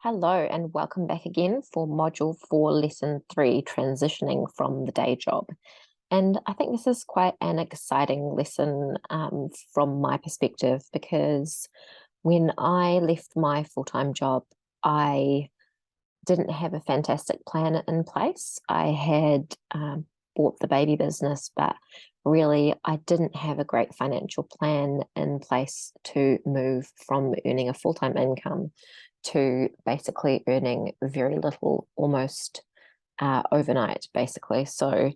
Hello and welcome back again for Module 4, Lesson 3, Transitioning from the Day Job. And I think this is quite an exciting lesson from my perspective because when I left my full-time job, I didn't have a fantastic plan in place. I had bought the baby business, but really I didn't have a great financial plan in place to move from earning a full-time income to basically earning very little, almost overnight, basically. So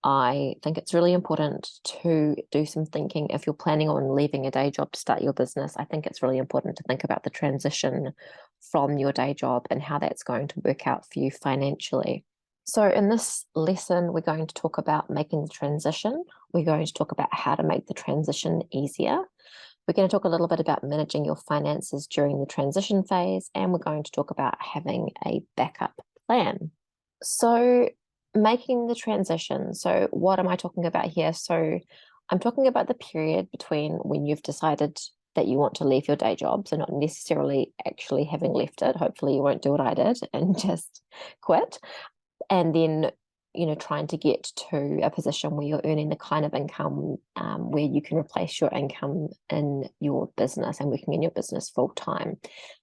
I think it's really important to do some thinking. If you're planning on leaving a day job to start your business, I think it's really important to think about the transition from your day job and how that's going to work out for you financially. So in this lesson, we're going to talk about making the transition. We're going to talk about how to make the transition easier. We're going to talk a little bit about managing your finances during the transition phase, and we're going to talk about having a backup plan. So making the transition. So what am I talking about here? So I'm talking about the period between when you've decided that you want to leave your day job, so not necessarily actually having left it. Hopefully you won't do what I did and just quit. And then, trying to get to a position where you're earning the kind of income where you can replace your income in your business and working in your business full time.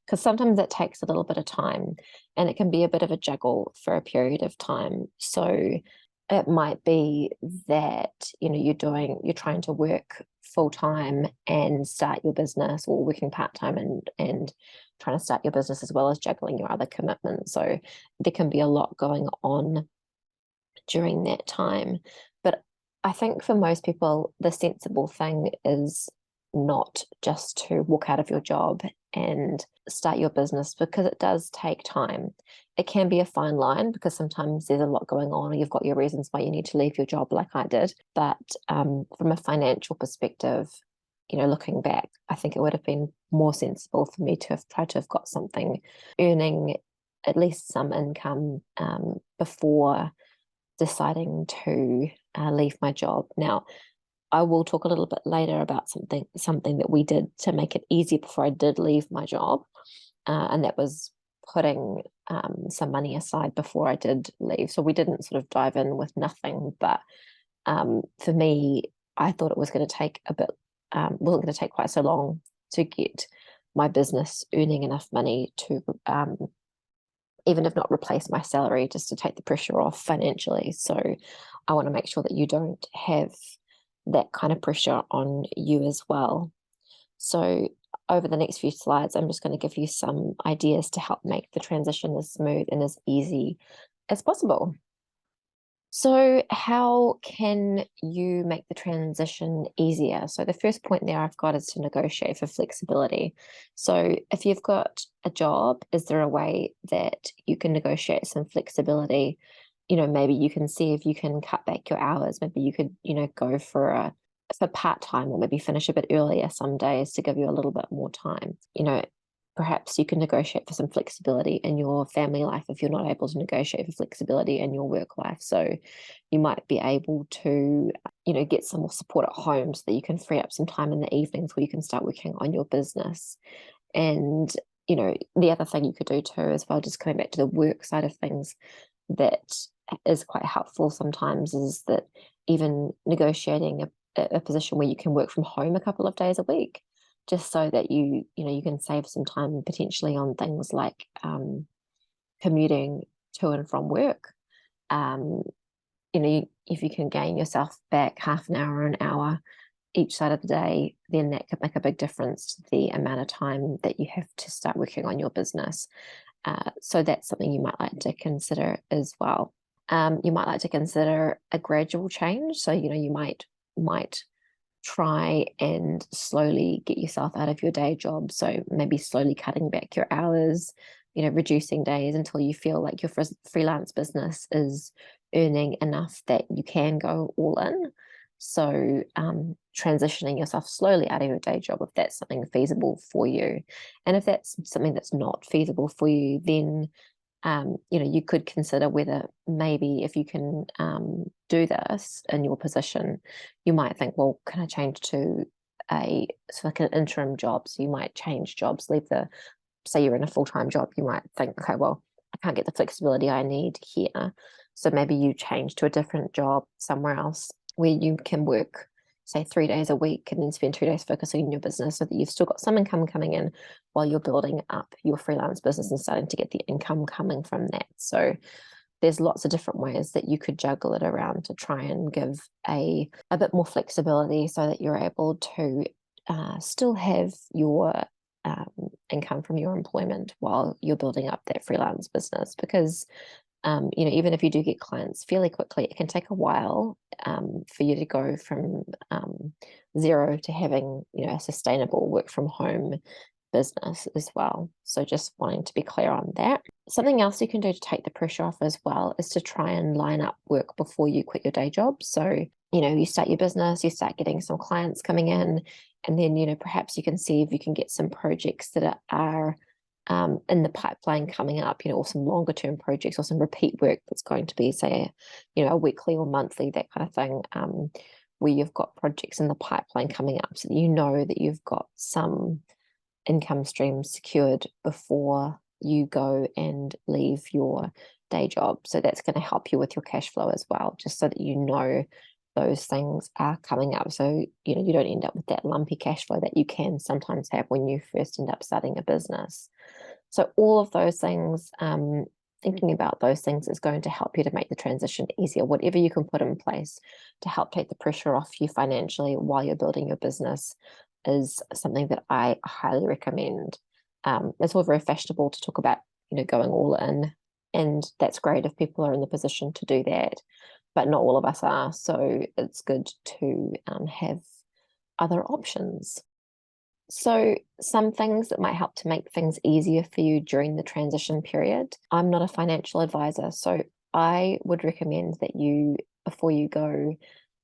Because sometimes that takes a little bit of time and it can be a bit of a juggle for a period of time. So it might be that, you're trying to work full time and start your business, or working part time and trying to start your business as well as juggling your other commitments. So there can be a lot going on during that time. But I think for most people, the sensible thing is not just to walk out of your job and start your business, because it does take time. It can be a fine line because sometimes there's a lot going on, or you've got your reasons why you need to leave your job, like I did. But from a financial perspective, looking back, I think it would have been more sensible for me to have tried to have got something earning at least some income before deciding to leave my job. Now, I will talk a little bit later about something that we did to make it easier before I did leave my job, and that was putting some money aside before I did leave. So we didn't sort of dive in with nothing, but for me, I thought it was going to take wasn't going to take quite so long to get my business earning enough money to even if not replace my salary, just to take the pressure off financially. So I want to make sure that you don't have that kind of pressure on you as well. So over the next few slides, I'm just going to give you some ideas to help make the transition as smooth and as easy as possible. So how can you make the transition easier? So the first point there I've got is to negotiate for flexibility. So if you've got a job, is there a way that you can negotiate some flexibility? Maybe you can see if you can cut back your hours. Maybe you could, go for part-time, or maybe finish a bit earlier some days to give you a little bit more time. Perhaps you can negotiate for some flexibility in your family life if you're not able to negotiate for flexibility in your work life. So you might be able to, get some more support at home so that you can free up some time in the evenings where you can start working on your business. And, the other thing you could do too, as well, just coming back to the work side of things, that is quite helpful sometimes, is that even negotiating a position where you can work from home a couple of days a week, just so that you can save some time potentially on things like commuting to and from work. If you can gain yourself back half an hour or an hour each side of the day, then that could make a big difference to the amount of time that you have to start working on your business. So that's something you might like to consider as well. You might like to consider a gradual change. So, you might try and slowly get yourself out of your day job. So maybe slowly cutting back your hours, reducing days until you feel like your freelance business is earning enough that you can go all in. So transitioning yourself slowly out of your day job, if that's something feasible for you. And if that's something that's not feasible for you, then you could consider whether maybe if you can do this in your position, you might think, well, can I change to like an interim job? So you might change jobs, leave the say you're in a full-time job, you might think, okay, well, I can't get the flexibility I need here. So maybe you change to a different job somewhere else where you can work, say, 3 days a week and then spend 2 days focusing on your business so that you've still got some income coming in while you're building up your freelance business and starting to get the income coming from that. So there's lots of different ways that you could juggle it around to try and give a bit more flexibility so that you're able to still have your income from your employment while you're building up that freelance business. Because even if you do get clients fairly quickly, it can take a while for you to go from zero to having a sustainable work from home business as well. So just wanting to be clear on that. Something else you can do to take the pressure off as well is to try and line up work before you quit your day job. So you start your business, you start getting some clients coming in, and then perhaps you can see if you can get some projects that are in the pipeline coming up, or some longer term projects or some repeat work that's going to be, say, a weekly or monthly, that kind of thing, where you've got projects in the pipeline coming up so that that you've got some income streams secured before you go and leave your day job. So that's going to help you with your cash flow as well, just so that those things are coming up. So, you don't end up with that lumpy cash flow that you can sometimes have when you first end up starting a business. So all of those things, thinking about those things is going to help you to make the transition easier. Whatever you can put in place to help take the pressure off you financially while you're building your business is something that I highly recommend. It's all very fashionable to talk about, going all in, and that's great if people are in the position to do that, but not all of us are. So it's good to have other options. So some things that might help to make things easier for you during the transition period. I'm not a financial advisor, so I would recommend that before you go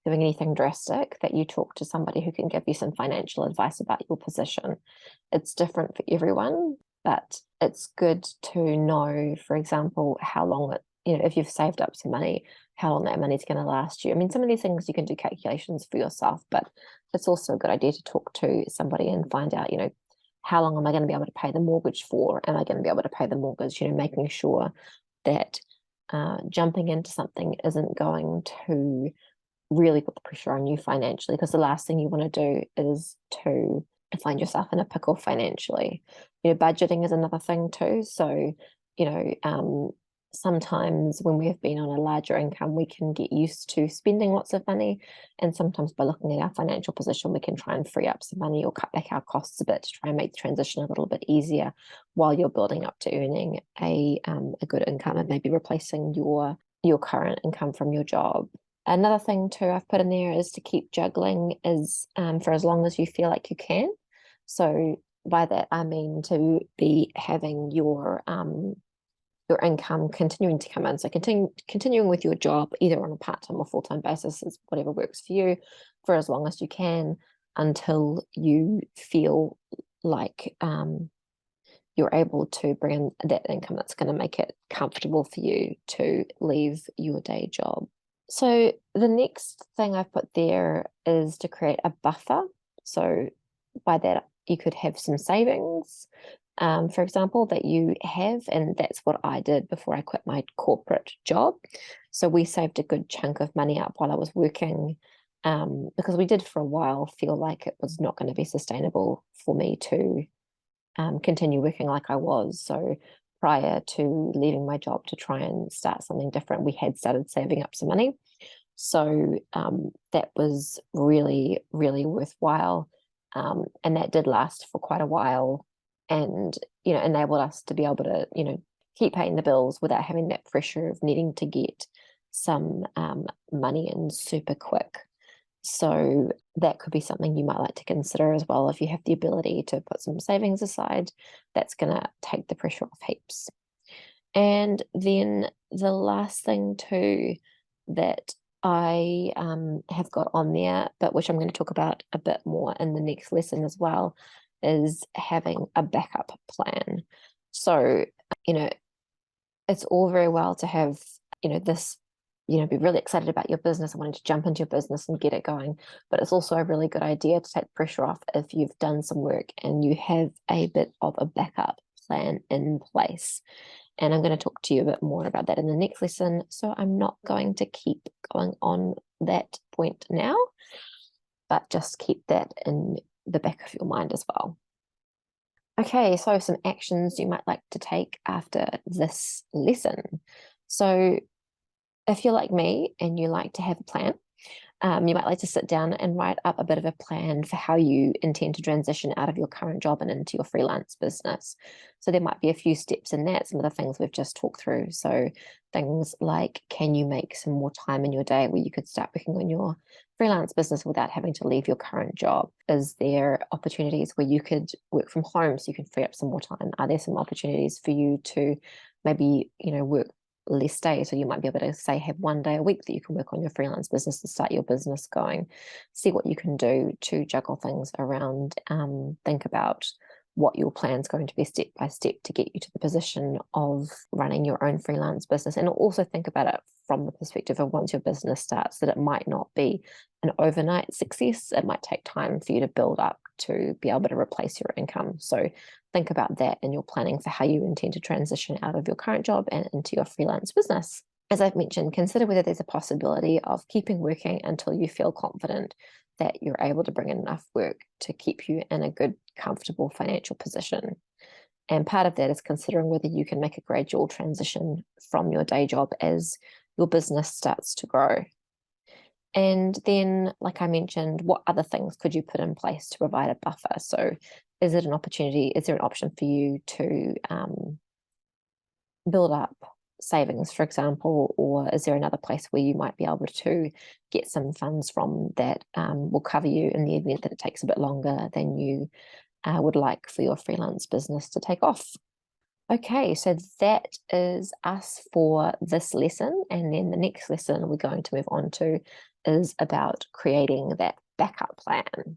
doing anything drastic, that you talk to somebody who can give you some financial advice about your position. It's different for everyone, but it's good to know, for example, how long if you've saved up some money, how long that money is going to last you. I mean, some of these things you can do calculations for yourself, but it's also a good idea to talk to somebody and find out, how long am I going to be able to pay the mortgage for? Am I going to be able to pay the mortgage? Making sure that jumping into something isn't going to really put the pressure on you financially, because the last thing you want to do is to find yourself in a pickle financially. Budgeting is another thing too. So, sometimes when we have been on a larger income, we can get used to spending lots of money. And sometimes by looking at our financial position, we can try and free up some money or cut back our costs a bit to try and make the transition a little bit easier while you're building up to earning a good income and maybe replacing your current income from your job. Another thing too I've put in there is to keep juggling for as long as you feel like you can. So by that, I mean to be having your income continuing to come in. So continuing with your job, either on a part-time or full-time basis, is whatever works for you, for as long as you can, until you feel like you're able to bring in that income that's going to make it comfortable for you to leave your day job. So the next thing I've put there is to create a buffer. So by that, you could have some savings, for example, that you have, and that's what I did before I quit my corporate job. So we saved a good chunk of money up while I was working, because we did for a while feel like it was not going to be sustainable for me to continue working like I was. So prior to leaving my job to try and start something different, we had started saving up some money. So that was really, really worthwhile. And that did last for quite a while, and enabled us to be able to keep paying the bills without having that pressure of needing to get some money in super quick. So that could be something you might like to consider as well. If you have the ability to put some savings aside, that's going to take the pressure off heaps. And then the last thing too that I have got on there, but which I'm going to talk about a bit more in the next lesson as well, is having a backup plan. So, it's all very well to have, this, be really excited about your business and wanting to jump into your business and get it going. But it's also a really good idea to take pressure off if you've done some work and you have a bit of a backup plan in place. And I'm going to talk to you a bit more about that in the next lesson. So I'm not going to keep going on that point now, but just keep that in the back of your mind as well. Okay, so some actions you might like to take after this lesson. So if you're like me and you like to have a plan, you might like to sit down and write up a bit of a plan for how you intend to transition out of your current job and into your freelance business. So there might be a few steps in that, some of the things we've just talked through. So things like, can you make some more time in your day where you could start working on your freelance business without having to leave your current job? Is there opportunities where you could work from home so you can free up some more time? Are there some opportunities for you to maybe, work less days? So you might be able to say have 1 day a week that you can work on your freelance business to start your business going. See what you can do to juggle things around. Think about what your plan is going to be step by step to get you to the position of running your own freelance business. And also think about it from the perspective of once your business starts, that it might not be an overnight success. It might take time for you to build up to be able to replace your income. So think about that in your planning for how you intend to transition out of your current job and into your freelance business. As I've mentioned, consider whether there's a possibility of keeping working until you feel confident that you're able to bring in enough work to keep you in a good, comfortable financial position. And part of that is considering whether you can make a gradual transition from your day job as your business starts to grow. And then, like I mentioned, what other things could you put in place to provide a buffer? So is there an option for you to build up savings, for example, or is there another place where you might be able to get some funds from that will cover you in the event that it takes a bit longer than you would like for your freelance business to take off? Okay, so that is us for this lesson. And then the next lesson we're going to move on to is about creating that backup plan.